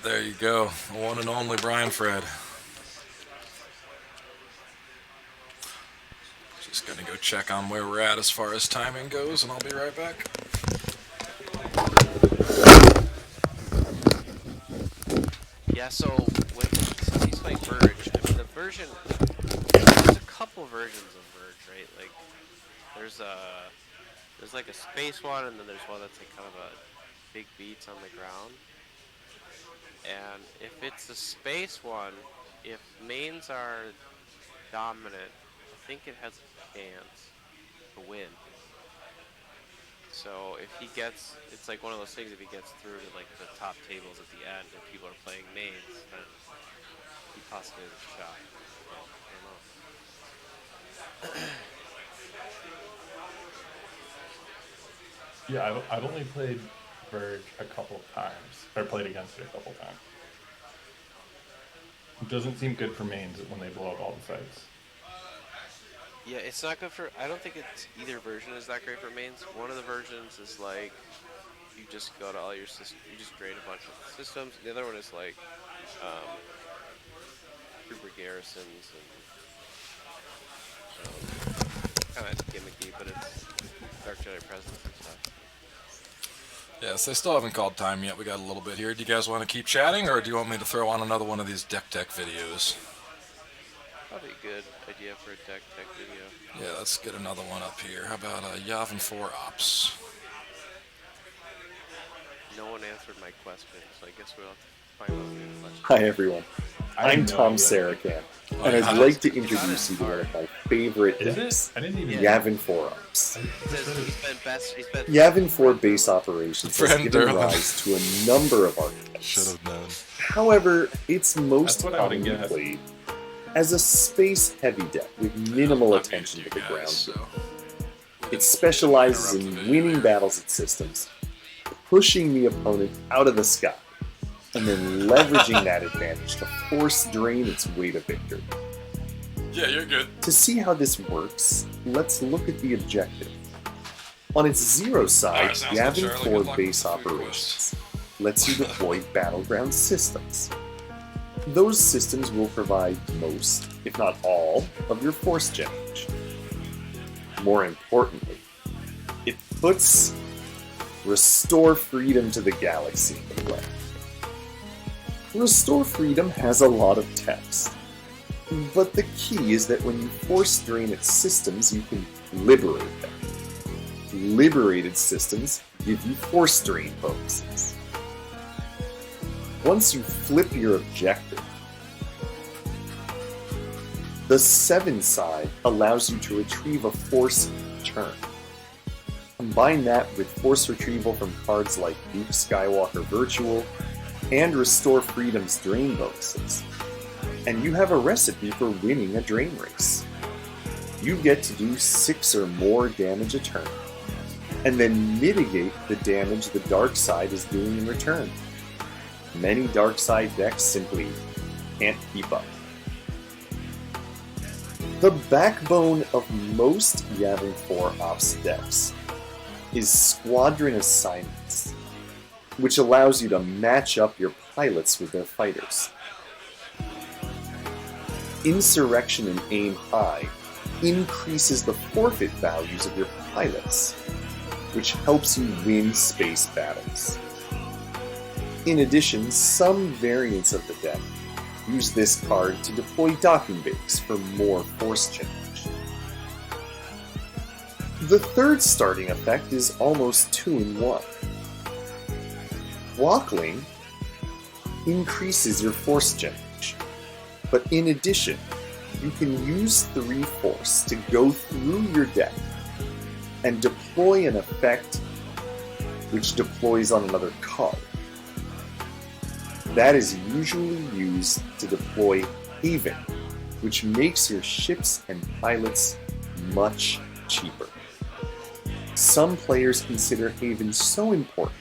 There you go. The one and only Brian Fred. Just gonna go check on where we're at as far as timing goes, and I'll be right back. Yeah, so since he's playing Verge, I mean the version, there's a couple versions of Verge, right? Like there's like a space one, and then there's one that's like kind of a big beats on the ground. And if it's a space one, if mains are dominant, I think it has a chance to win. So if he gets, it's like one of those things, if he gets through to like the top tables at the end and people are playing mains, then he possibly has a shot. Well, I don't know. Yeah, I've only played Verge a couple times, or played against it a couple times. It doesn't seem good for mains when they blow up all the sites. Yeah, it's not good for, I don't think it's, either version is that great for mains. One of the versions is like, you just go to all your systems, you just drain a bunch of systems. The other one is like, trooper garrisons and kind of gimmicky, but it's Dark Jedi presence and stuff. Yes, they still haven't called time yet. We got a little bit here. Do you guys want to keep chatting, or do you want me to throw on another one of these deck tech videos? Probably a good idea for a deck tech video. Yeah, let's get another one up here. How about Yavin 4 Ops? No one answered my question, so I guess we'll have to find out new questions. Hi everyone, I'm Tom Sarakan, and I'd like to introduce you to one of my favorite decks, I didn't even. Yavin 4 Ops. He's been Yavin 4 base operations has given rise to a number of archetypes. Should have known. However, it's most That's what I would commonly guess. played as a space-heavy deck with minimal attention to the Guys, ground. so. It specializes in winning battles at systems, pushing the opponent out of the sky, and then leveraging that advantage to force drain its way to victory. Yeah, you're good. To see how this works, let's look at the objective. On its zero side, Alright, sounds good, Yavin Charlie. 4 Good luck base with the food operations lets you deploy battleground systems. Those systems will provide most, if not all, of your force generation. More importantly, it puts Restore Freedom to the Galaxy into play. Restore Freedom has a lot of text, but the key is that when you force drain its systems, you can liberate them. Liberated systems give you force drain bonuses. Once you flip your objective, the 7 side allows you to retrieve a force turn. Combine that with force retrieval from cards like Luke Skywalker Virtual and Restore Freedom's drain bonuses, and you have a recipe for winning a drain race. You get to do 6 or more damage a turn, and then mitigate the damage the dark side is doing in return. Many dark side decks simply can't keep up. The backbone of most Yavin 4 Ops decks is Squadron Assignments, which allows you to match up your pilots with their fighters. Insurrection and Aim High increases the forfeit values of your pilots, which helps you win space battles. In addition, some variants of the deck use this card to deploy docking bays for more force generation. The third starting effect is almost 2-in-1. Walkling increases your force generation, but in addition, you can use 3 force to go through your deck and deploy an effect which deploys on another card. That is usually used to deploy Haven, which makes your ships and pilots much cheaper. Some players consider Haven so important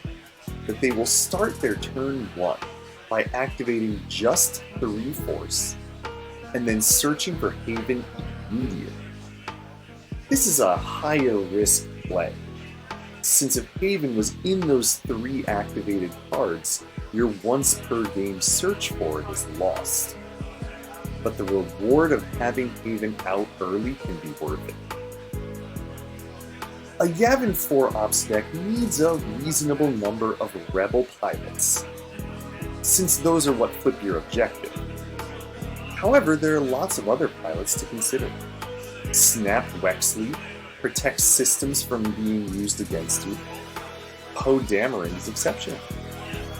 that they will start their turn 1 by activating just 3 force and then searching for Haven immediately. This is a higher risk play, since if Haven was in those 3 activated cards, your once per game search for it is lost. But the reward of having Haven out early can be worth it. A Yavin 4 Ops deck needs a reasonable number of Rebel pilots, since those are what flip your objective. However, there are lots of other pilots to consider. Snap Wexley protects systems from being used against you. Poe Dameron is exceptional.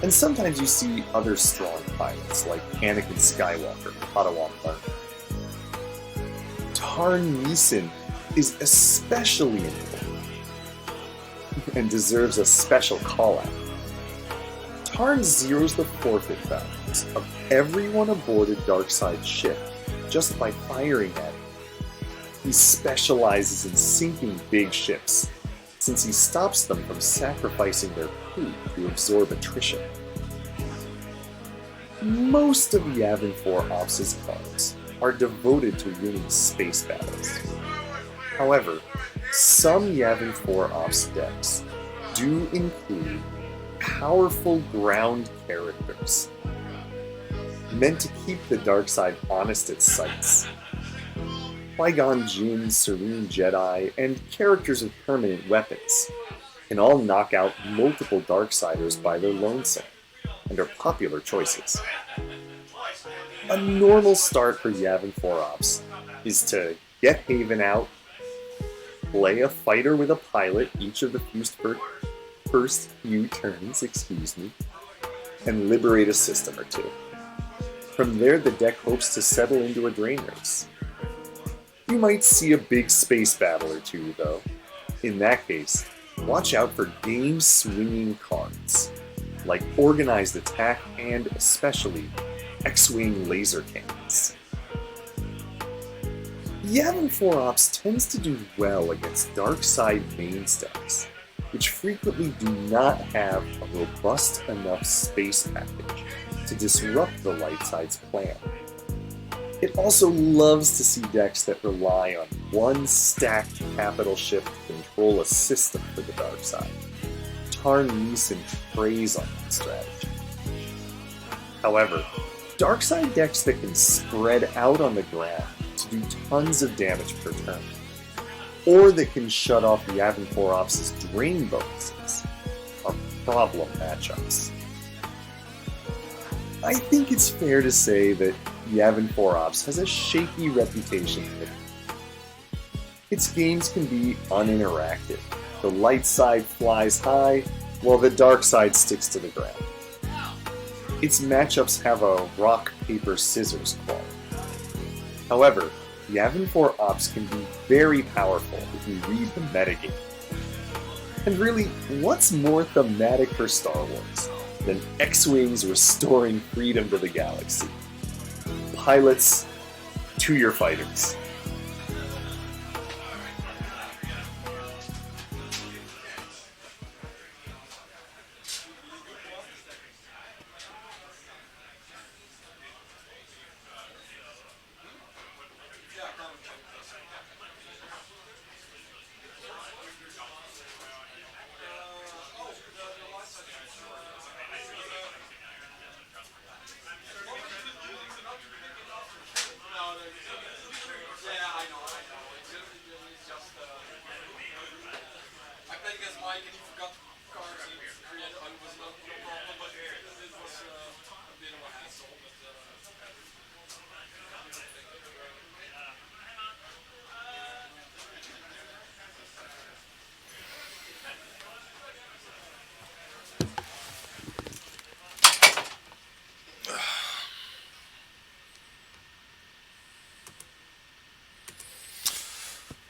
And sometimes you see other strong pilots like Anakin Skywalker, Padawan Learner. Tarn Meijssen is especially important and deserves a special call-out. Tarn zeroes the forfeit values of everyone aboard a Darkside ship just by firing at it. He specializes in sinking big ships, since he stops them from sacrificing their crew to absorb attrition. Most of Yavin 4 Ops' cards are devoted to winning space battles. However, some Yavin 4 Ops decks do include powerful ground characters meant to keep the dark side honest at sights. Qui-Gon Jinn, Serene Jedi, and characters with permanent weapons can all knock out multiple Darksiders by their lonesome, and are popular choices. A normal start for Yavin 4 Ops is to get Haven out, play a fighter with a pilot each of the first few turns, and liberate a system or two. From there, the deck hopes to settle into a drain race. You might see a big space battle or two, though. In that case, watch out for game-swinging cards, like Organized Attack and, especially, X-Wing laser cannons. Yavin 4 Ops tends to do well against Darkside main decks, which frequently do not have a robust enough space package to disrupt the light side's plan. It also loves to see decks that rely on one stacked capital ship to control a system for the dark side. Tarn Meijssen preys on that strategy. However, dark side decks that can spread out on the ground to do tons of damage per turn, or that can shut off Yavin 4 Ops' drain bonuses, are problem matchups. I think it's fair to say that Yavin 4 Ops has a shaky reputation. Its games can be uninteractive. The light side flies high, while the dark side sticks to the ground. Its matchups have a rock, paper, scissors quality. However, Yavin 4 Ops can be very powerful if you read the metagame. And really, what's more thematic for Star Wars than X-Wings restoring freedom to the galaxy? Pilots to your fighters.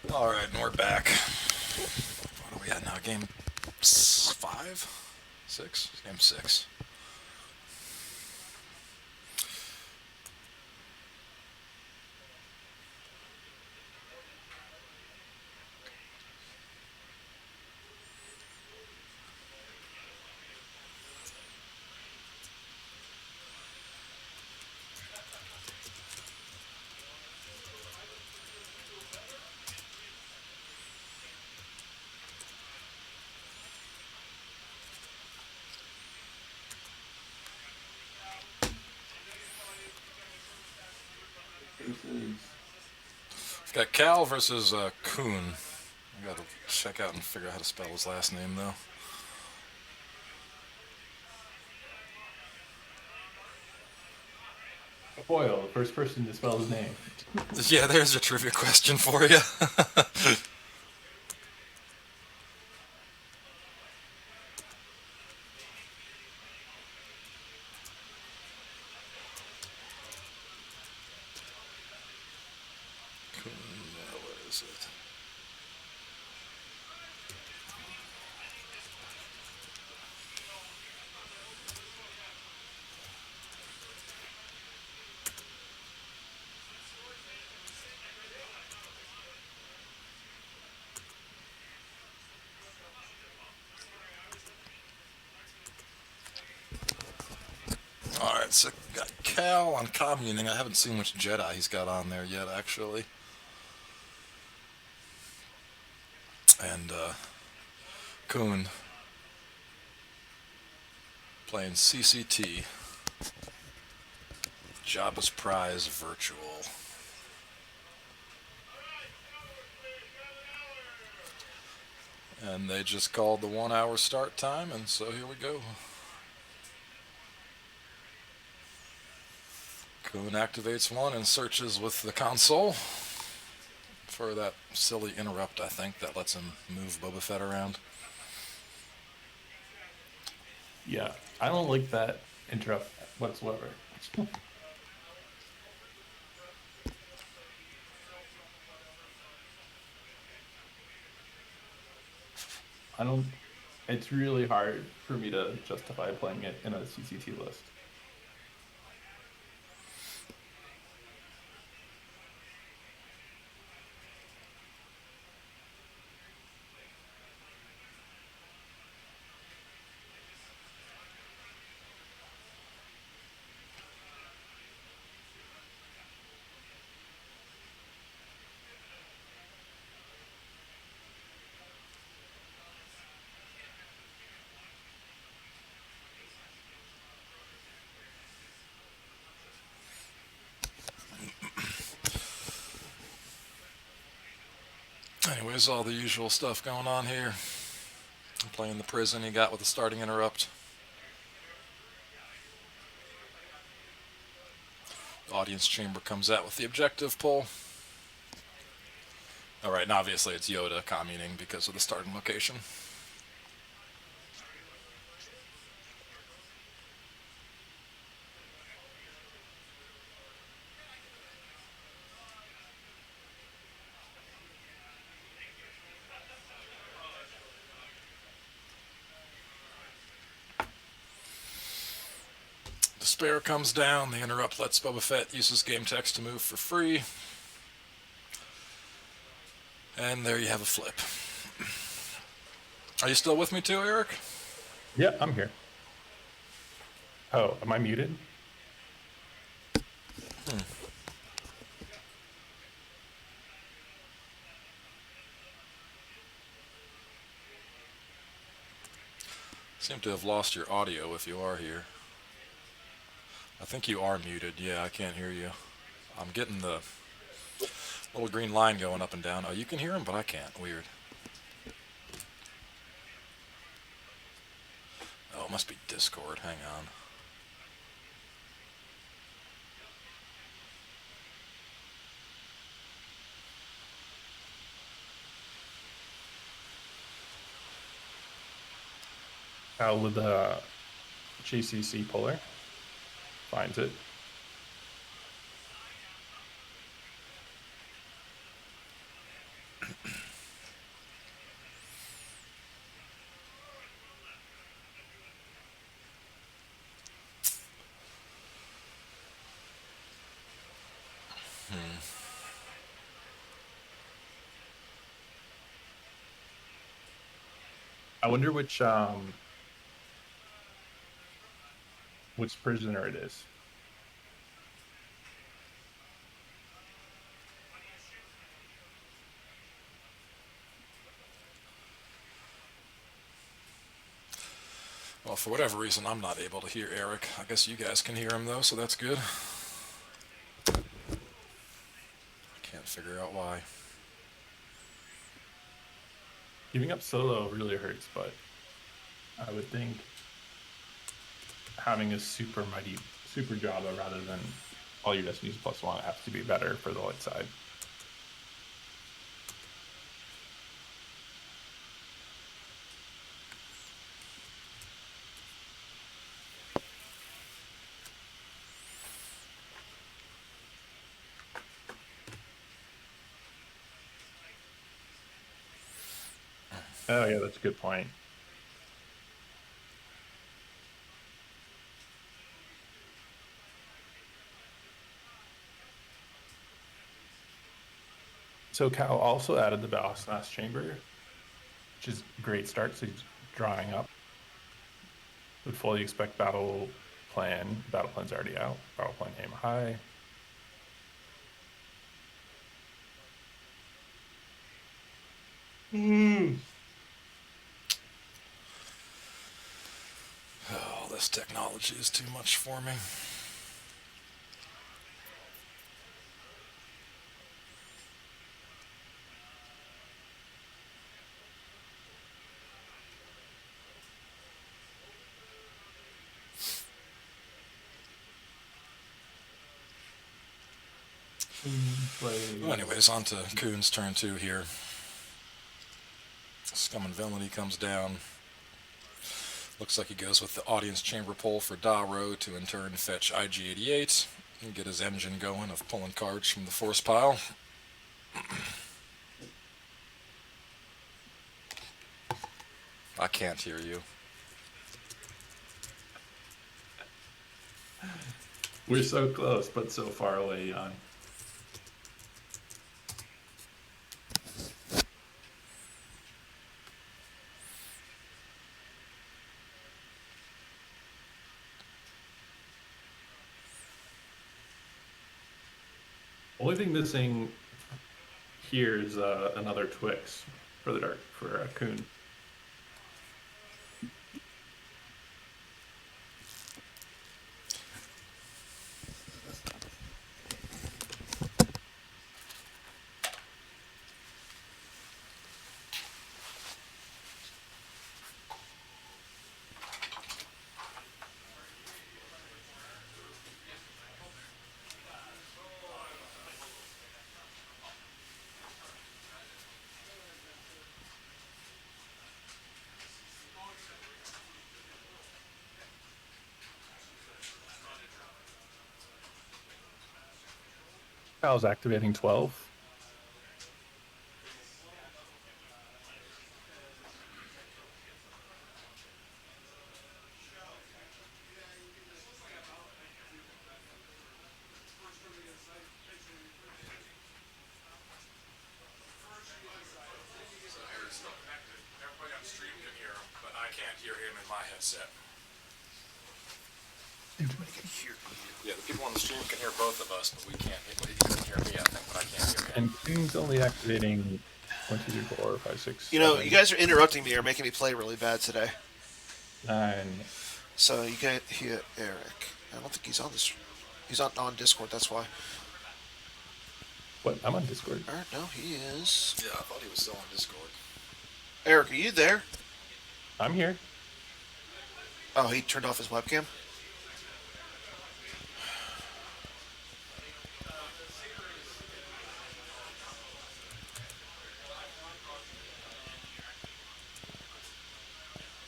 Alright, and we're back. What are we at now? Game 5? 6? Game 6. We've got Cal versus Kuhn. I gotta check out and figure out how to spell his last name, though. Boyle, the first person to spell his name. Yeah, there's a trivia question for you. Where is it? Alright, so got Cal on Yomunning. I haven't seen which Jedi he's got on there yet, actually. And Kuhn playing CCT. Jabba's Prize Virtual. And they just called the 1 hour start time, and so here we go. Kuhn activates one and searches with the console for that silly interrupt, I think, that lets him move Boba Fett around. Yeah, I don't like that interrupt whatsoever. I don't. It's really hard for me to justify playing it in a CCT list. Anyways, all the usual stuff going on here. I'm playing the prison he got with the starting interrupt. The audience chamber comes out with the objective pull. Alright, and obviously it's Yoda Yomunning because of the starting location. Despair comes down, the interrupt lets Boba Fett use his game text to move for free. And there you have a flip. Are you still with me too, Eric? Yeah, I'm here. Oh, am I muted? Seem to have lost your audio if you are here. I think you are muted. Yeah, I can't hear you. I'm getting the little green line going up and down. Oh, you can hear him, but I can't. Weird. Oh, it must be Discord. Hang on. How with the GCC puller finds it. I wonder which prisoner it is. Well, for whatever reason, I'm not able to hear Eric. I guess you guys can hear him, though, so that's good. figure out why. Giving up solo really hurts, but I would think having a super mighty super Java rather than all your destinies +1 has to be better for the light side. Oh yeah, that's a good point. So Cal also added the Boss Mass Chamber, which is a great start. So he's drawing up. Would fully expect Battle Plan. Battle Plan's already out. Battle Plan aim high. Oh, this technology is too much for me. Well, anyways, on to Kuhn's turn 2 here. Scum and Villainy comes down. Looks like he goes with the Audience Chamber pull for Daro to in turn fetch IG-88 and get his engine going of pulling cards from the force pile. I can't hear you. We're so close, but so far away, Jan. Only thing missing here is another Twix for the dark for Kuhn. Cal's activating 12. Everybody on stream can hear him, but I can't hear him in my headset. Yeah, the people on the stream can hear both of us, but we can't. He can hear me, I think, but I can't hear him. And Kuhn's only activating 1, 2, 3, 4, 5, 6. You know, 7, you guys are interrupting me or making me play really bad today. 9. So you can't hear Eric. I don't think he's on this. He's not on Discord. That's why. What? I'm on Discord. No, he is. Yeah, I thought he was still on Discord. Eric, are you there? I'm here. Oh, he turned off his webcam.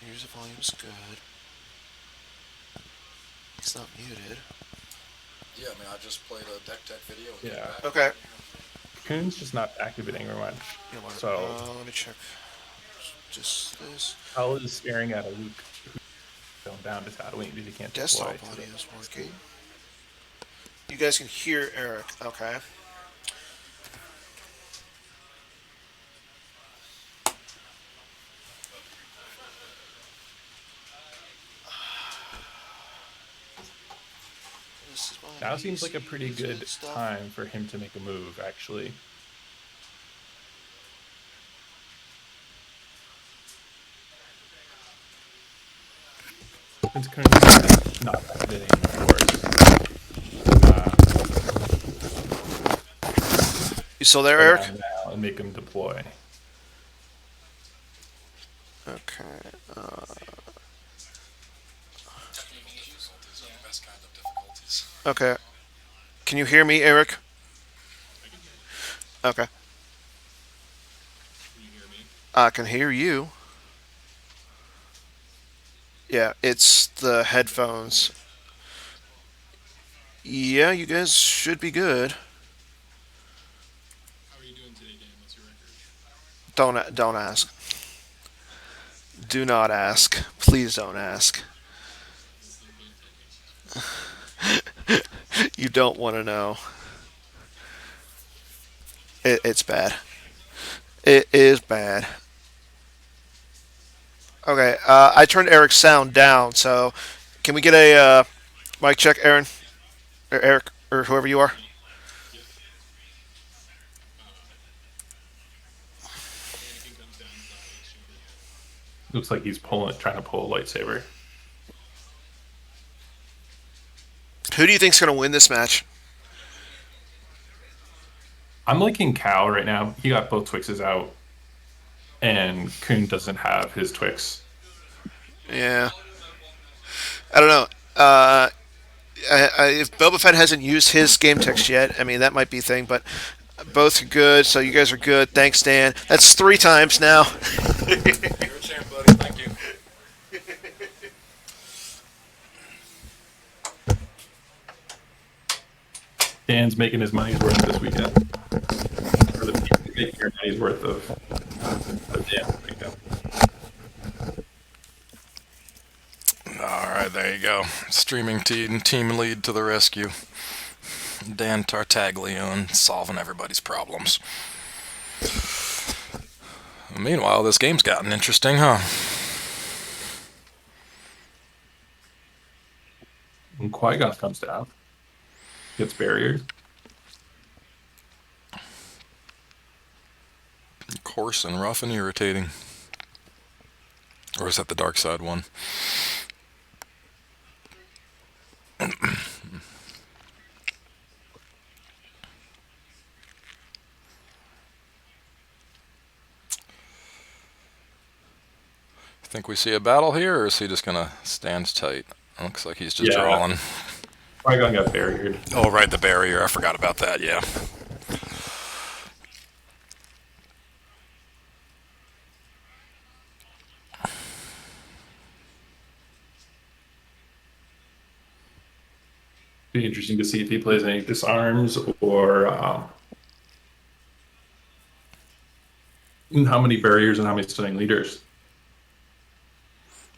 Here's the volume's good. It's not muted. Yeah, I mean, I just played a deck tech video. And Yeah. back. Okay. Kuhn's just not activating very much. You know what, So let me check. Just this. Cal is staring at a Luke who's going down to Tatooine because he can't Desktop deploy to audio the- is working. You guys can hear Eric. Okay. This is my Now seems like a pretty PC good stuff. time for him to make a move, actually. Since Kuhn's not activating, of course. You still there, for Eric? now and make him deploy. Okay. Okay. Can you hear me, Eric? Okay. I can hear you. Yeah, it's the headphones. Yeah, you guys should be good. Don't ask. Do not ask. Please don't ask. You don't want to know. It's bad. It is bad. Okay, I turned Eric's sound down, so can we get a mic check, Aaron? Or Eric, or whoever you are? Looks like he's trying to pull a lightsaber. Who do you think's going to win this match? I'm liking Cal right now. He got both Twixes out, and Kuhn doesn't have his Twix. Yeah. I don't know. If Boba Fett hasn't used his game text yet, I mean, that might be a thing, but both are good, so you guys are good. Thanks, Dan. That's 3 times now. You're a champ, buddy. Thank you. Dan's making his money's worth this weekend. Or the people making your money's worth of Dan this weekend. All right, there you go. Streaming team lead to the rescue. Dan Tartaglione solving everybody's problems. Meanwhile, this game's gotten interesting, huh? When Qui-Gon comes down, gets barriers. Coarse and rough and irritating. Or is that the dark side one? Think we see a battle here, or is he just gonna stand tight? Looks like he's just drawing. Qui-Gon got barriered. Oh, right, the barrier. I forgot about that, yeah. Be interesting to see if he plays any disarms or how many barriers and how many stunning leaders.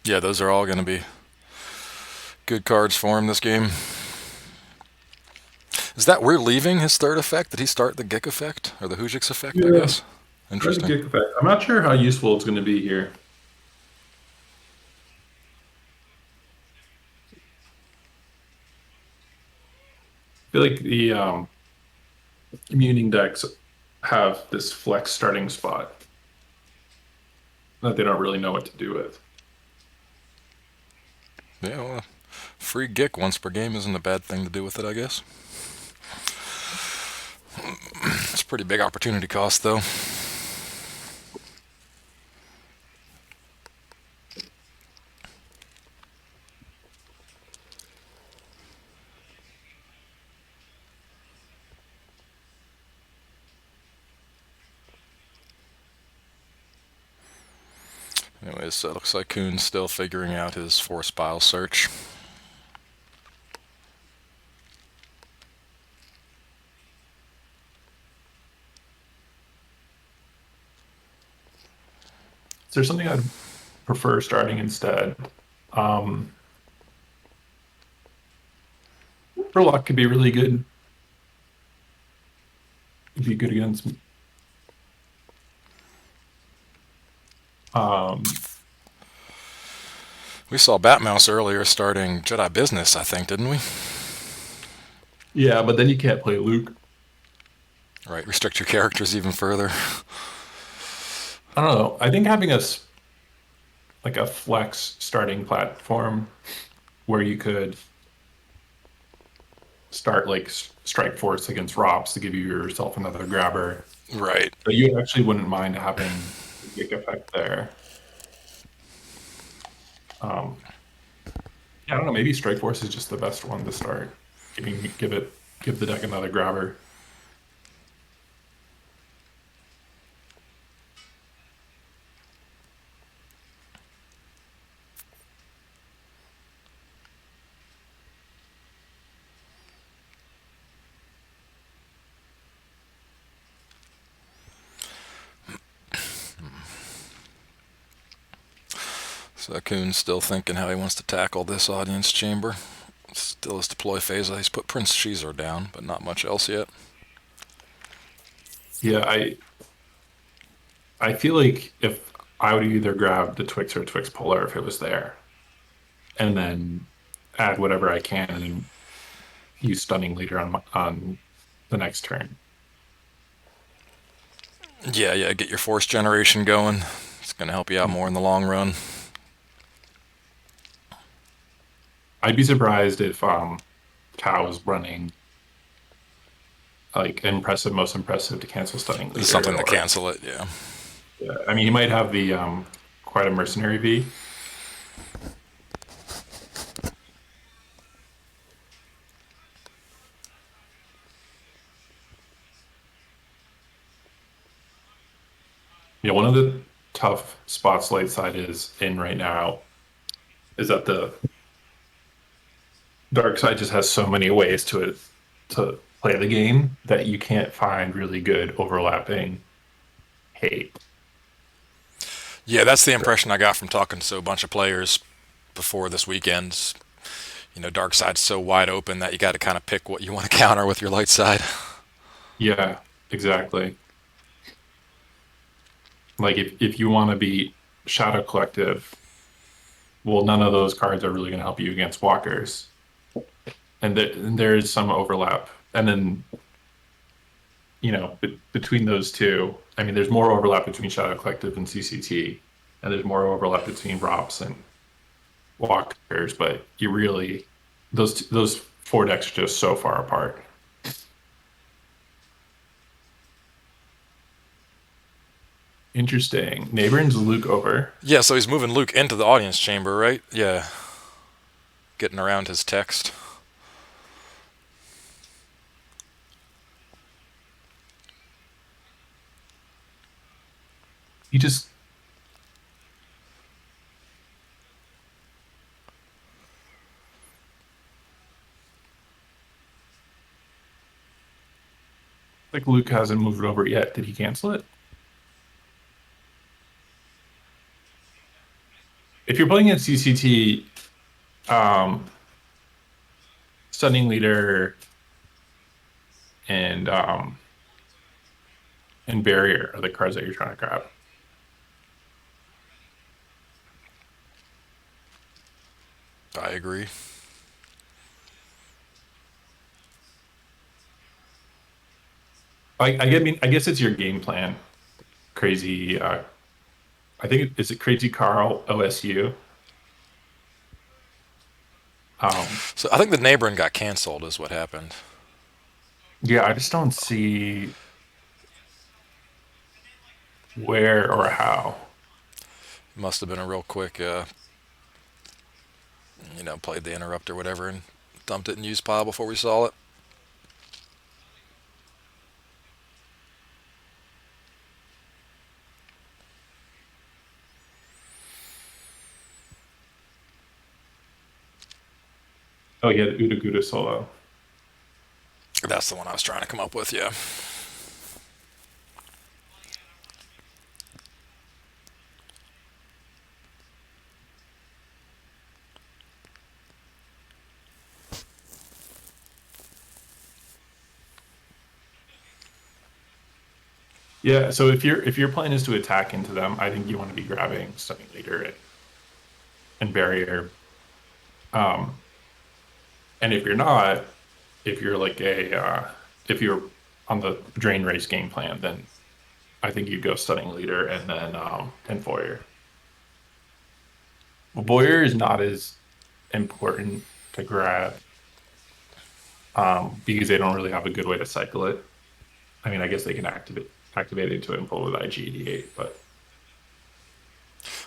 Yeah, those are all going to be good cards for him this game. Is that we're leaving his third effect? Did he start the Gik effect? Or the Hujix effect, I guess? Interesting. Gik effect. I'm not sure how useful it's going to be here. I feel like the Yomunning decks have this flex starting spot that they don't really know what to do with. Yeah, well, free Gik once per game isn't a bad thing to do with it, I guess. It's a pretty big opportunity cost, though. Anyways, it looks like Kuhn's still figuring out his force bile search. Is there something I'd prefer starting instead? Burlock could be really good. If you good against me. We saw Batmouse earlier starting Jedi Business, I think, didn't we? Yeah, but then you can't play Luke. Right, restrict your characters even further. I don't know. I think having a flex starting platform where you could start like strike force against Rops to give yourself another grabber. Right. But you actually wouldn't mind having a big effect there. Yeah, I don't know. Maybe strike force is just the best one to start. Give the deck another grabber. So Coon's still thinking how he wants to tackle this audience chamber. Still his deploy phase. He's put Prince Sheezer down, but not much else yet. Yeah, I feel like if I would either grab the Twix or Twix Polar if it was there, and then add whatever I can and then use Stunning Leader on the next turn. Yeah, get your force generation going. It's going to help you out more in the long run. I'd be surprised if Cow was running like most impressive to cancel Stunning Leader. Something to cancel it, yeah. Yeah, I mean, he might have the quite a mercenary V. Yeah, one of the tough spots late side is in right now is that the dark side just has so many ways to play the game that you can't find really good overlapping hate. Yeah, that's the impression I got from talking to a bunch of players before this weekend. You know, dark side's so wide open that you got to kind of pick what you want to counter with your light side. Yeah, exactly. Like if you want to beat Shadow Collective, well, none of those cards are really going to help you against walkers, and there is some overlap. And then, between those two, I mean, there's more overlap between Shadow Collective and CCT, and there's more overlap between Rops and walkers. But you really, those four decks are just so far apart. Interesting. Neighbor's Luke over. Yeah, so he's moving Luke into the audience chamber, right? Yeah. Getting around his text. He just like Luke hasn't moved over yet. Did he cancel it? If you're playing at CCT, Stunning Leader and Barrier are the cards that you're trying to grab. I agree. I guess it's your game plan. Crazy. I think is it Crazy Carl OSU. So I think the neighboring got canceled is what happened. Yeah, I just don't see where or how. Must have been a real quick, played the interrupt or whatever and dumped it in use pile before we saw it. Oh yeah, the Uda Guda solo. That's the one I was trying to come up with, yeah. Yeah, so if your plan is to attack into them, I think you want to be grabbing Stunning Leader and Barrier. And if you're not, if you're like if you're on the Drain Race game plan, then I think you go Stunning Leader and then Foyer. Well, Boyer is not as important to grab because they don't really have a good way to cycle it. I mean, I guess they can activate it into and pull with IG88, but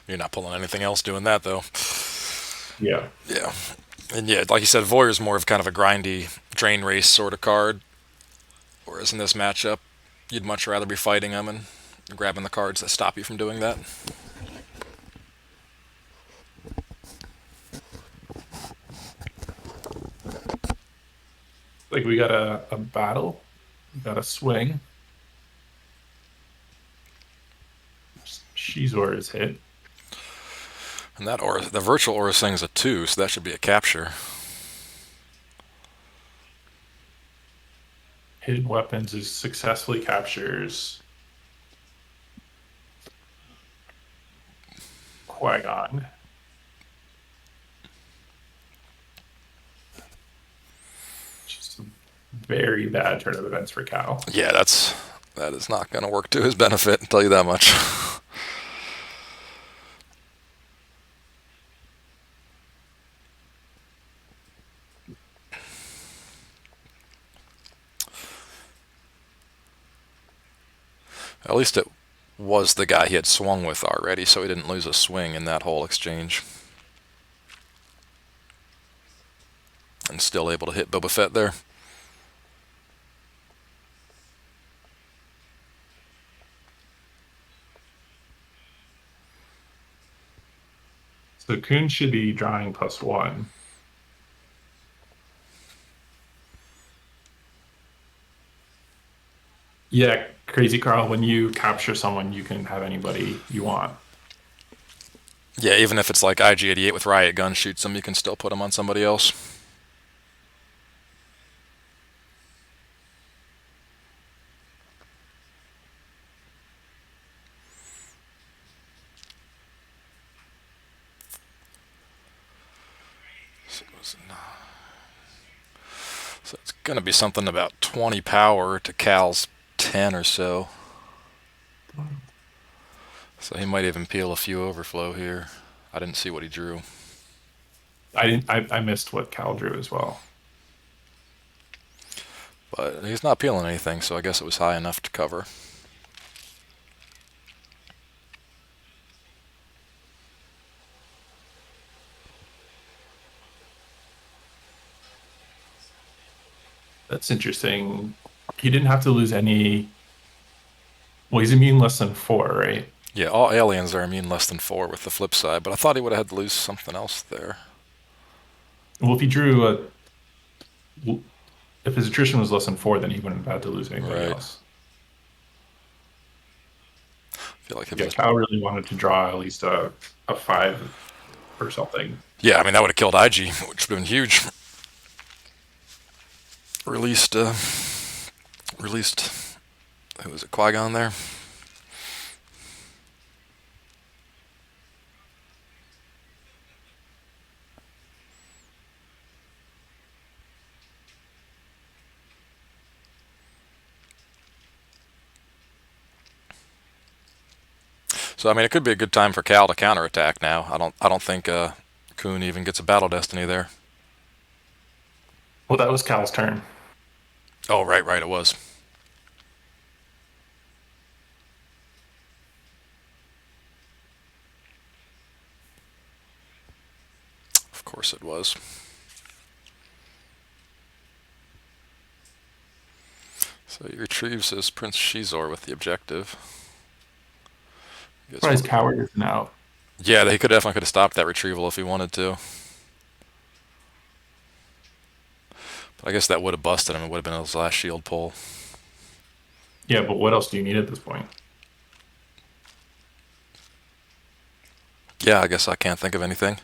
You're not pulling anything else doing that, though. yeah. Yeah. And yeah, like you said, Voyer's more of kind of a grindy drain race sort of card. Whereas in this matchup, you'd much rather be fighting them and grabbing the cards that stop you from doing that. Like we got a battle, we got a swing. Shizor is hit. And that aura, the virtual aura thing's a 2, so that should be a capture. Hidden weapons is successfully captures Qui-Gon. Just a very bad turn of events for Cal. Yeah, that is not going to work to his benefit, I'll tell you that much. At least it was the guy he had swung with already, so he didn't lose a swing in that whole exchange. And still able to hit Boba Fett there. So Kuhn should be drawing +1. Yeah, Crazy Carl, when you capture someone, you can have anybody you want. Yeah, even if it's like IG-88 with riot gun shoots him, you can still put him on somebody else. So it's going to be something about 20 power to Cal's 10 or so. So he might even peel a few overflow here. I didn't see what he drew. I missed what Cal drew as well. But he's not peeling anything, so I guess it was high enough to cover. That's interesting. He didn't have to lose any. Well, he's immune less than 4, right? Yeah, all aliens are immune less than 4 with the flip side, but I thought he would have had to lose something else there. Well, if he drew if his attrition was less than 4, then he wouldn't have had to lose anybody Right. else. I feel like if Yeah, it was, Cal really wanted to draw at least a 5 or something. yeah, I mean that would have killed IG, which would have been huge. Released, who was it, Qui-Gon there? So I mean, it could be a good time for Cal to counterattack now. I don't think Kuhn even gets a battle destiny there. Well, that was Cal's turn. Oh, right, it was. Of course it was. So he retrieves his Prince Shizor with the objective. Surprised Coward isn't out. Yeah, he definitely could have stopped that retrieval if he wanted to. But I guess that would have busted him. It would have been his last shield pull. Yeah, but what else do you need at this point? Yeah, I guess I can't think of anything.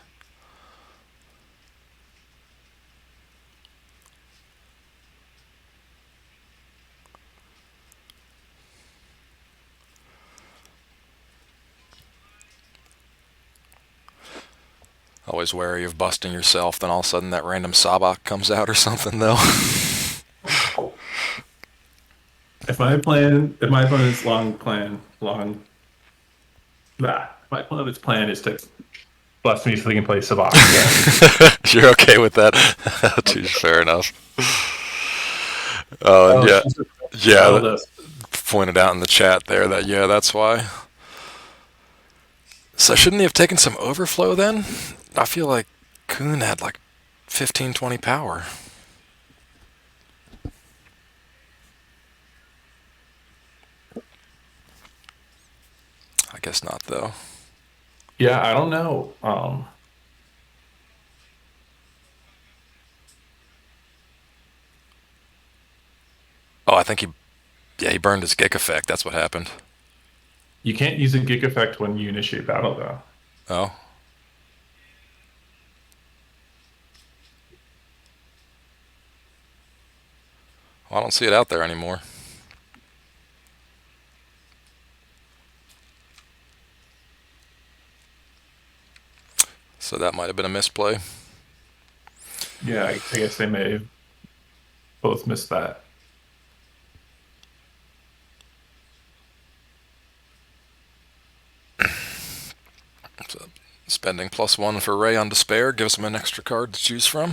Always wary of busting yourself, then all of a sudden that random Sabak comes out or something, though. If my opponent's plan is to bust me so they can play Sabak. You're okay with that? Fair enough. Oh, and Oh, yeah, she's yeah, battled us. pointed out in the chat there that, yeah, that's why. So shouldn't he have taken some overflow then? I feel like Kuhn had like 15, 20 power. I guess not, though. Yeah, I don't know. Oh, I think he burned his Gick effect. That's what happened. You can't use a gig effect when you initiate battle, though. Oh. Well, I don't see it out there anymore. So that might have been a misplay. Yeah, I guess they may have both missed that. So spending +1 for Ray on Despair gives him an extra card to choose from.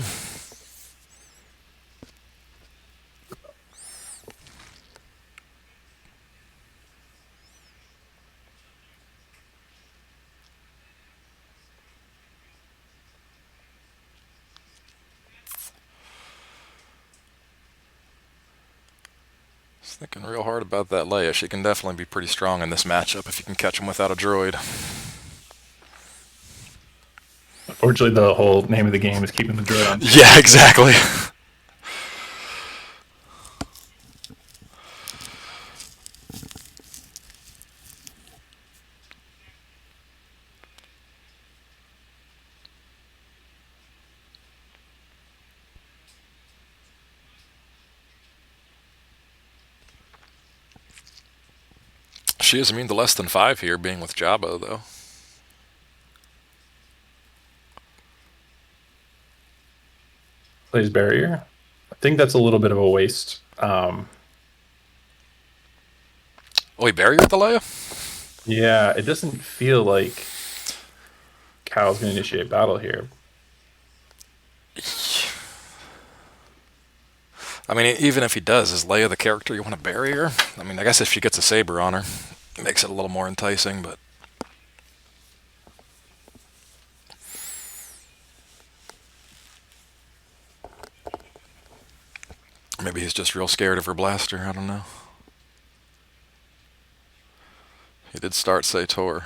Thinking real hard about that Leia. She can definitely be pretty strong in this matchup if you can catch him without a droid. Unfortunately, the whole name of the game is keeping the droid on. Yeah, exactly. She is immune to less than 5 here, being with Jabba, though. Plays barrier. I think that's a little bit of a waste. Oh, he barrier with the Leia? Yeah, it doesn't feel like Cal's going to initiate battle here. I mean, even if he does, is Leia the character you want to bury her? I mean, I guess if she gets a saber on her, it makes it a little more enticing, but... Maybe he's just real scared of her blaster, I don't know. He did start Sator.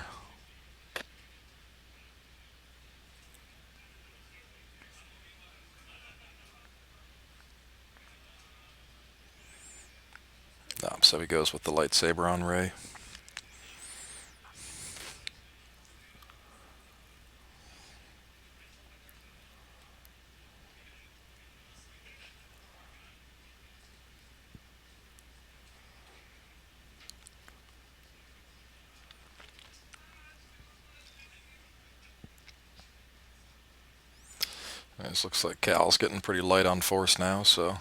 So he goes with the lightsaber on Rey. This looks like Cal's getting pretty light on force now, so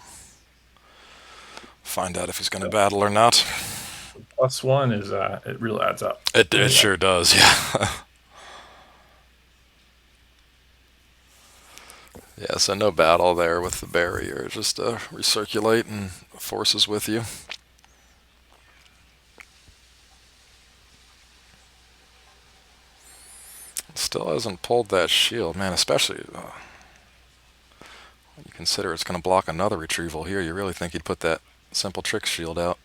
find out if he's going to battle or not. +1 is it really adds up. It sure does, yeah. Yeah, so no battle there with the barrier. Just recirculate and forces with you. Still hasn't pulled that shield, man, especially when you consider it's going to block another retrieval here. You really think he'd put that simple trick shield out.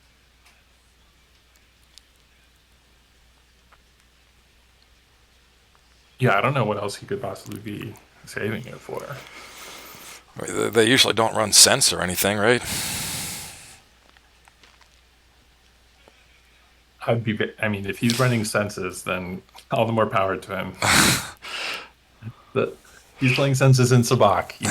Yeah, I don't know what else he could possibly be saving it for. I mean, they usually don't run sense or anything, right? I mean, if he's running senses, then all the more power to him. But he's playing senses in Sabak. He's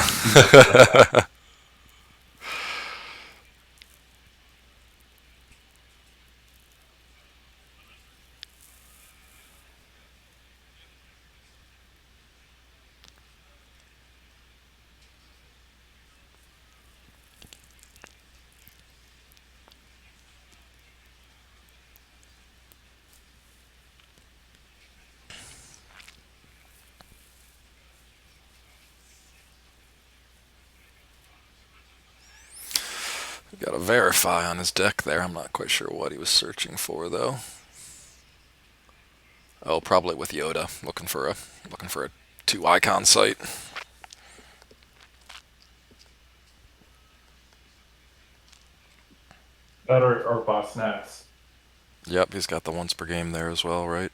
Got a verify on his deck there. I'm not quite sure what he was searching for though. Oh, probably with Yoda, looking for a 2 icon site. That or boss nats. Yep, he's got the once per game there as well, right?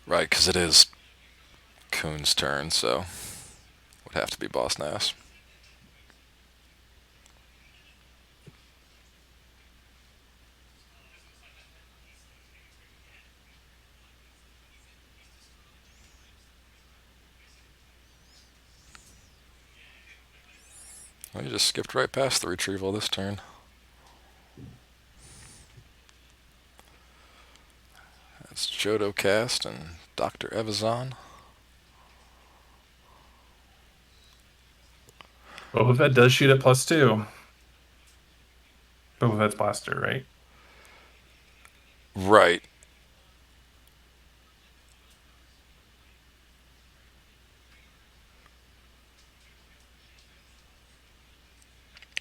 Right, because it is Kuhn's turn, so would have to be Boss Nass. Well, you just skipped right past the retrieval this turn. That's Jodo Cast and Dr. Evazan. Boba Fett does shoot at +2. Boba Fett's blaster, right? Right.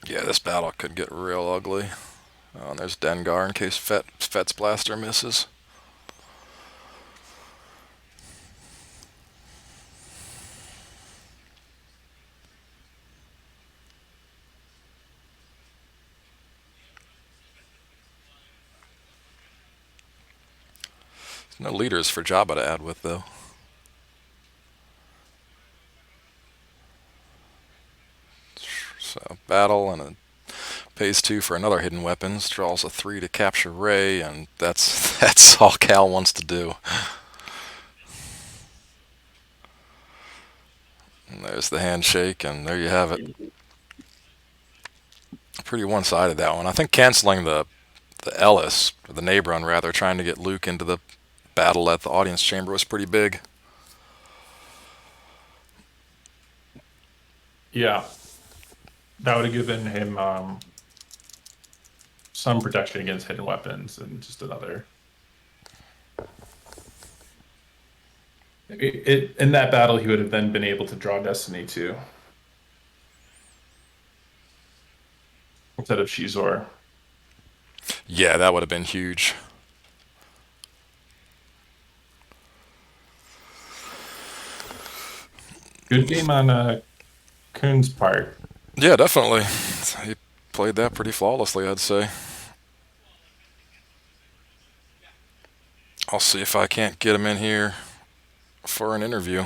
Yeah, this battle could get real ugly. Oh, and there's Dengar in case Fett's blaster misses. There's no leaders for Jabba to add with, though. So, battle and a pays 2 for another hidden weapons, draws a 3 to capture Rey, and that's all Cal wants to do. And there's the handshake, and there you have it. Pretty one-sided, that one. I think canceling the Ellis, or the Neighbor run rather, trying to get Luke into the battle at the audience chamber was pretty big. Yeah. That would have given him some protection against hidden weapons and just another. In that battle, he would have then been able to draw Destiny too, instead of Shizor. Yeah, that would have been huge. Good game on Kuhn's part. Yeah, definitely. He played that pretty flawlessly, I'd say. I'll see if I can't get him in here for an interview.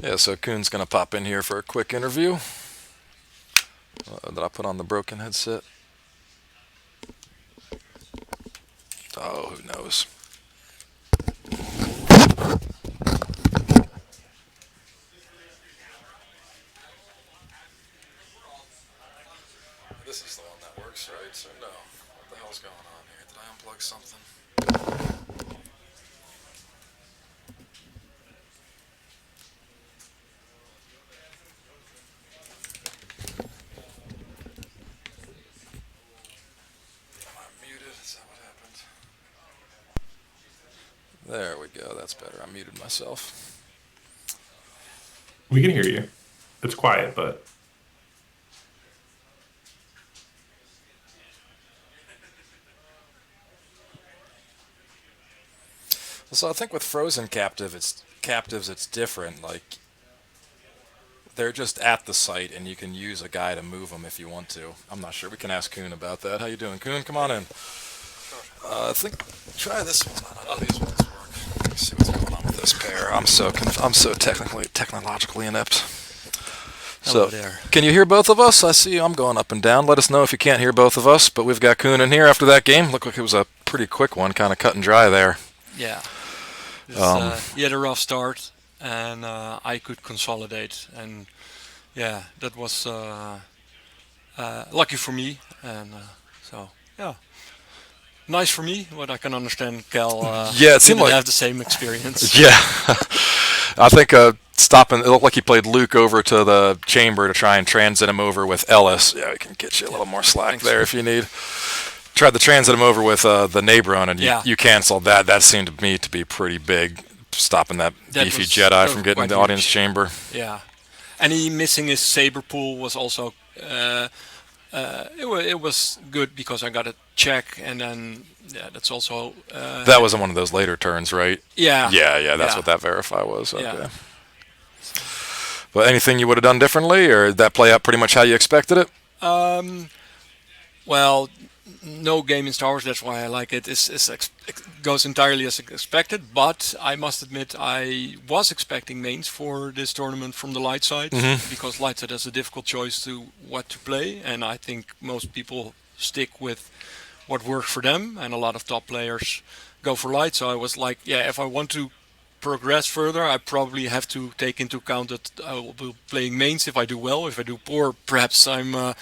Yeah, so Kuhn's going to pop in here for a quick interview that I put on the broken headset. Oh, who knows? or no? What the hell's going on here? Did I unplug something? Am I muted? Is that what happened? There we go. That's better. I muted myself. We can hear you. It's quiet, but So I think with frozen captives, it's different. Like they're just at the site, and you can use a guy to move them if you want to. I'm not sure. We can ask Kuhn about that. How you doing, Kuhn? Come on in. I think try this one. None of these ones work. Let's see what's going on with this pair. I'm so technologically inept. Hello So, there. can you hear both of us? I see I'm going up and down. Let us know if you can't hear both of us. But we've got Kuhn in here after that game. Looked like it was a pretty quick one, kind of cut and dry there. Yeah. He had a rough start, and I could consolidate, and yeah, that was lucky for me, and so yeah, nice for me. But I can understand Cal. Yeah, it seemed didn't like- have the same experience. Yeah. I think stopping, it looked like he played Luke over to the chamber to try and transit him over with Ellis. Yeah, we can get you a little more slack Thanks. there if you need. Tried to transit him over with the Nabron, and Yeah. you canceled that. That seemed to me to be pretty big, stopping that beefy was- Jedi that was from getting in quite the audience huge. chamber. Yeah, and he missing his saber pool was also. It was good because I got a check, and then yeah, that's also. That was in one of those later turns, right? Yeah. Yeah, that's Yeah. what that verify was. Okay. Yeah. But anything you would have done differently, or did that play out pretty much how you expected it? Well, no game in Star Wars. That's why I like it. Goes entirely as expected. But I must admit, I was expecting mains for this tournament from the light side because light side has a difficult choice to what to play, and I think most people stick with what works for them, and a lot of top players go for light. So I was like, yeah, if I want to progress further, I probably have to take into account that I will be playing mains if I do well. If I do poor, perhaps I'm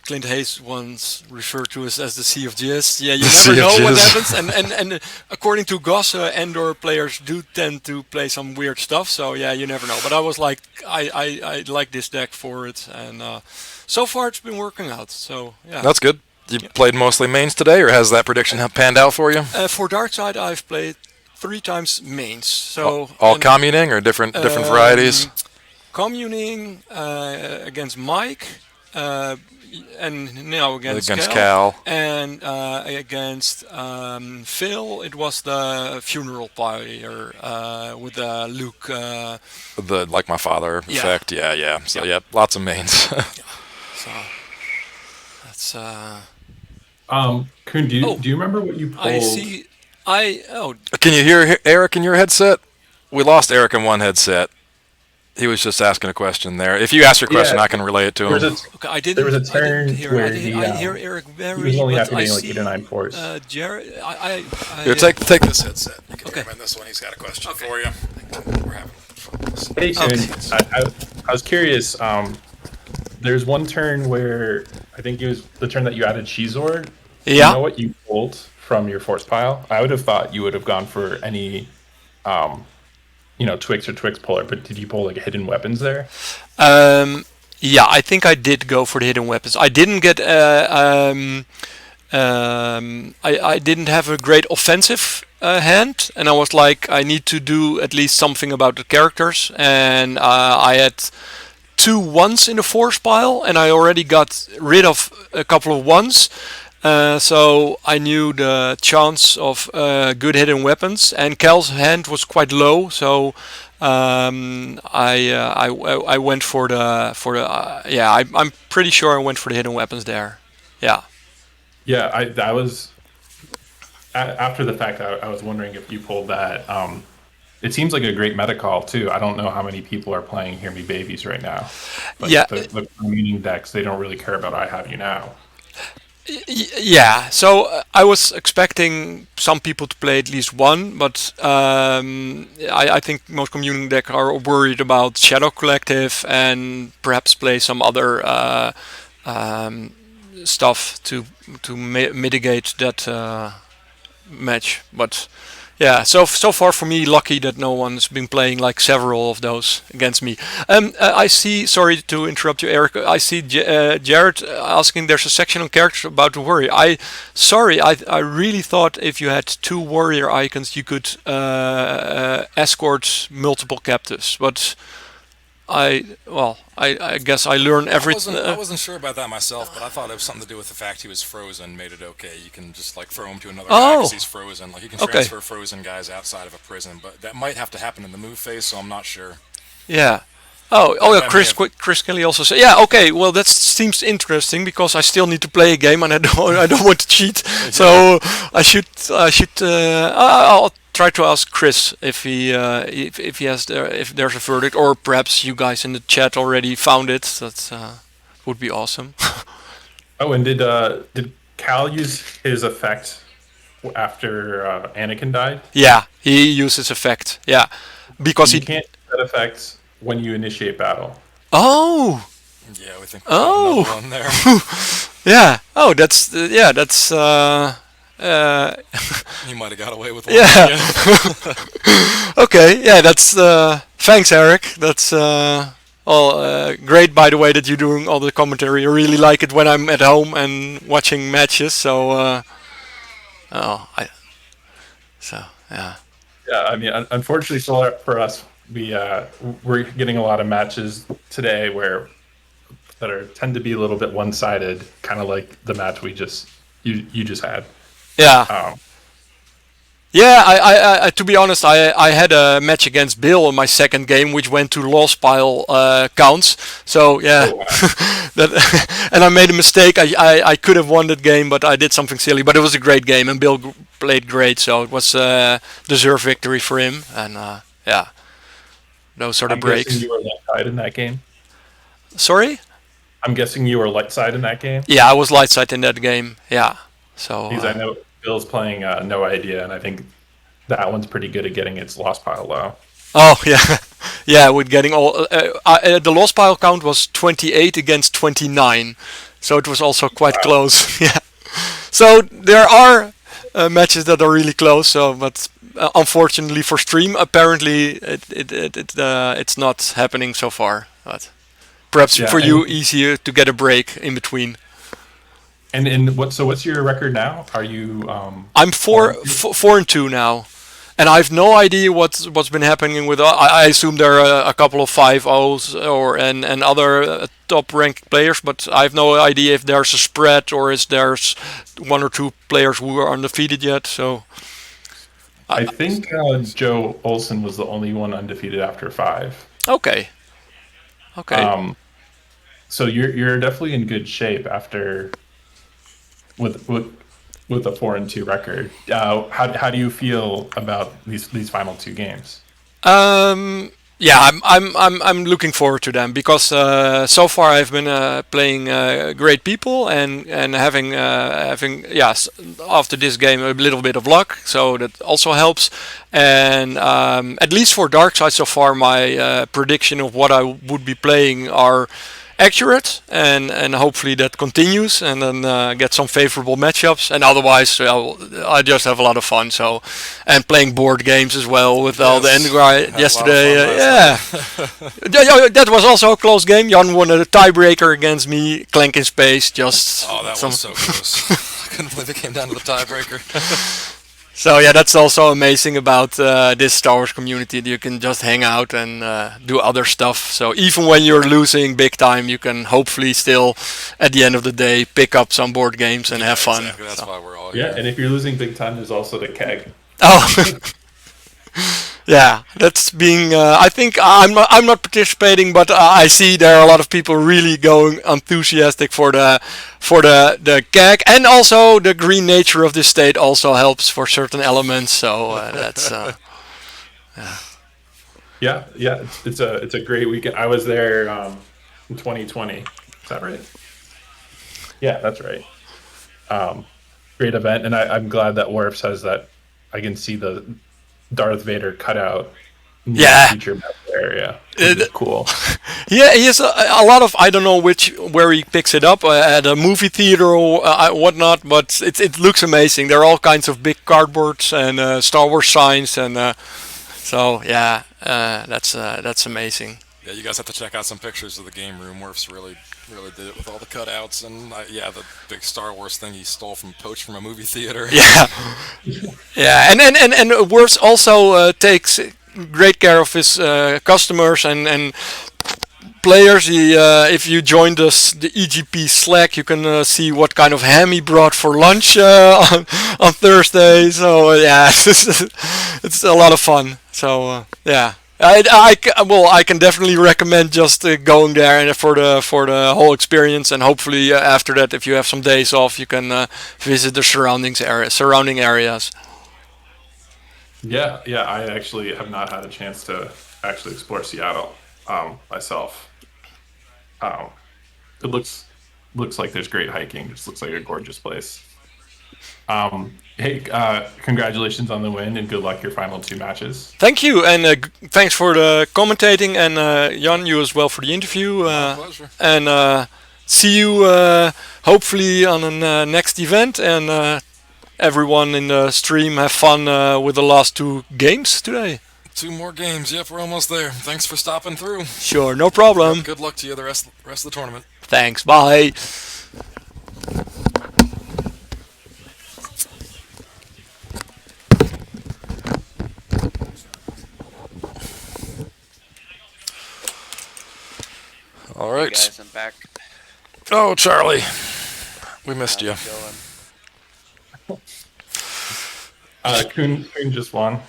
Clint Hayes once referred to as the Sea of Jizz. Yeah, you The never Sea of know what Jizz. happens. And according to Goss, Endor players do tend to play some weird stuff. So yeah, you never know. But I was like, I like this deck for it, and so far it's been working out. So yeah. That's good. You played mostly mains today, or has that prediction panned out for you? For Dark Side, I've played 3 times mains. So All and, communing or different varieties? Communing against Mike, and now against Against Cal. Cal. And against Phil, it was the funeral pyre with Luke. The like my father Yeah. effect. Yeah. So Yeah. yeah, lots of mains. So that's. Kuhn, do Oh, you remember what you pulled? I see. Can you hear Eric in your headset? We lost Eric in one headset. He was just asking a question there. If you ask your question, Yeah. I can relay it to There was him. a, Okay, I didn't. there was a I didn't turn hear. where I hear Eric very. he was only but after I being like see, 8 or 9 force. Jared, I Here, take this headset. You can Okay. hear him in this one. He's got a question Okay. for you. We're having fun. Hey, Kuhn, Okay. I was curious. There's one turn where I think it was the turn that you added Shizor. Do you know what you pulled from your force pile? I would have thought you would have gone for any, Twix or Twix puller, but did you pull like hidden weapons there? Yeah, I think I did go for the hidden weapons. I didn't get. I didn't have a great offensive hand, and I was like, I need to do at least something about the characters, and I had 2 ones in the force pile, and I already got rid of a couple of ones. So I knew the chance of good hidden weapons, and Cal's hand was quite low, so I went for the I'm pretty sure I went for the hidden weapons there. Yeah. Yeah, I was after the fact. I was wondering if you pulled that. It seems like a great meta call too. I don't know how many people are playing Hear Me Babies right now. But Yeah. the meaning decks, they don't really care about I Have You Now. Yeah, so I was expecting some people to play at least one, but I think most communing decks are worried about Shadow Collective and perhaps play some other stuff to mitigate that match. But yeah, so far for me, lucky that no one's been playing like several of those against me. I see. Sorry to interrupt you, Eric. I see Jared asking. There's a section on characters about the warrior. I really thought if you had 2 warrior icons, you could escort multiple captives. But I guess I learn everything. I wasn't sure about that myself, but I thought it was something to do with the fact he was frozen made it okay. You can just like throw him to another guy because he's frozen. Like you can Okay. transfer frozen guys outside of a prison, but that might have to happen in the move phase, so I'm not sure. Yeah. Oh, yeah. I Chris Kelly also said, yeah. Okay. Well, that seems interesting because I still need to play a game and I don't want to cheat. So I should. I'll try to ask Chris if he if he has if there's a verdict, or perhaps you guys in the chat already found it. That would be awesome. Oh, and did Cal use his effect after Anakin died? Yeah, he uses effect. Yeah, because You he. can't use that effect when you initiate battle. Oh. Yeah, we think Oh. another one there. Yeah. Oh, that's yeah. That's. He might have got away with one. Yeah. Okay. Yeah. That's. Thanks, Eric. That's. Great, by the way, that you're doing all the commentary. I really like it when I'm at home and watching matches. So. Yeah. Yeah, I mean, unfortunately for us, we're getting a lot of matches today tend to be a little bit one-sided, kind of like the match you just had. Yeah. Yeah, I to be honest, I had a match against Bill in my second game, which went to loss pile counts. So yeah, Oh, wow. and I made a mistake. I could have won that game, but I did something silly. But it was a great game, and Bill played great, so it was deserved victory for him. And yeah, those are the I'm breaks. guessing you were light side in that game. Sorry? I'm guessing you were light side in that game. Yeah, I was light side in that game. Yeah, so. Because I know Bill's playing No Idea, and I think that one's pretty good at getting its loss pile low. Oh yeah, yeah. With getting all the loss pile count was 28 against 29, so it was also quite close. Yeah. So there are matches that are really close. So, but unfortunately for stream, apparently it's not happening so far. But perhaps Yeah, for you, easier to get a break in between. And what's your record now? Are you? I'm 4-2 now. And I have no idea what's been happening with. I assume there are a couple of 5-0s and other top ranked players, but I have no idea if there's a spread or if there's 1 or 2 players who are undefeated yet. So I think Joe Olsen was the only one undefeated after 5. okay. So you're definitely in good shape after with a 4-2 record. How do you feel about these final 2 games? Yeah, I'm looking forward to them because so far I've been playing great people and having after this game a little bit of luck, so that also helps. And at least for Dark Side so far, my prediction of what I would be playing are accurate, and hopefully that continues, and then get some favorable matchups. And otherwise, I just have a lot of fun. So, and playing board games as well with all the end guy yesterday. That was also a close game. Jan won a tiebreaker against me, Clank in Space. Just that was so close. I couldn't believe it came down to the tiebreaker. So yeah, that's also amazing about this Star Wars community. You can just hang out and do other stuff. So even when you're losing big time, you can hopefully still, at the end of the day, pick up some board games and have fun. Exactly. That's why we're all Yeah, here. and if you're losing big time, there's also the keg. Oh, yeah, that's being. I think I'm not participating, but I see there are a lot of people really going enthusiastic for the gag, and also the green nature of this state also helps for certain elements. So that's. Yeah, it's a great weekend. I was there in 2020. Is that right? Yeah, that's right. Great event, and I'm glad that Warp says that I can see the Darth Vader cutout Yeah. feature map area. Which is cool. Yeah, he has a lot of, I don't know where he picks it up, at a movie theater or whatnot, but it looks amazing. There are all kinds of big cardboards and Star Wars signs, and so yeah, that's amazing. Yeah, you guys have to check out some pictures of the game room. Worf's really did it with all the cutouts and yeah, the big Star Wars thing he stole poached from a movie theater. Yeah, yeah, and Worfs also takes great care of his customers and players. If you join the EGP Slack, you can see what kind of ham he brought for lunch on Thursday. So yeah, it's a lot of fun. So yeah. I can definitely recommend just going there and for the whole experience, and hopefully after that, if you have some days off, you can visit the surrounding areas. Yeah, I actually have not had a chance to actually explore Seattle myself. It looks like there's great hiking. It just looks like a gorgeous place. Hey, congratulations on the win and good luck your final 2 matches. Thank you, and thanks for the commentating, and Jan, you as well for the interview. My pleasure. And see you hopefully on a next event, and everyone in the stream have fun with the last 2 games today. 2 more games. Yep, we're almost there. Thanks for stopping through. Sure, no problem. Good luck to you the rest of the tournament. Thanks, bye. All Hey right. guys, I'm back. Oh, Charlie, we missed you. How's it going? Kuhn just won.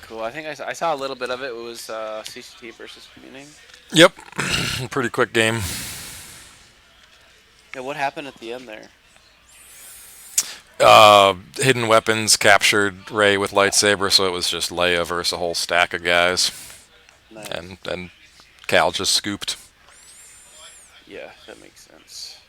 Cool. I think I saw a little bit of it. It was CCT versus Yomunning. Yep, pretty quick game. Yeah, what happened at the end there? Hidden weapons captured Ray with lightsaber, so it was just Leia versus a whole stack of guys, Nice. and Cal just scooped. Yeah, that makes sense.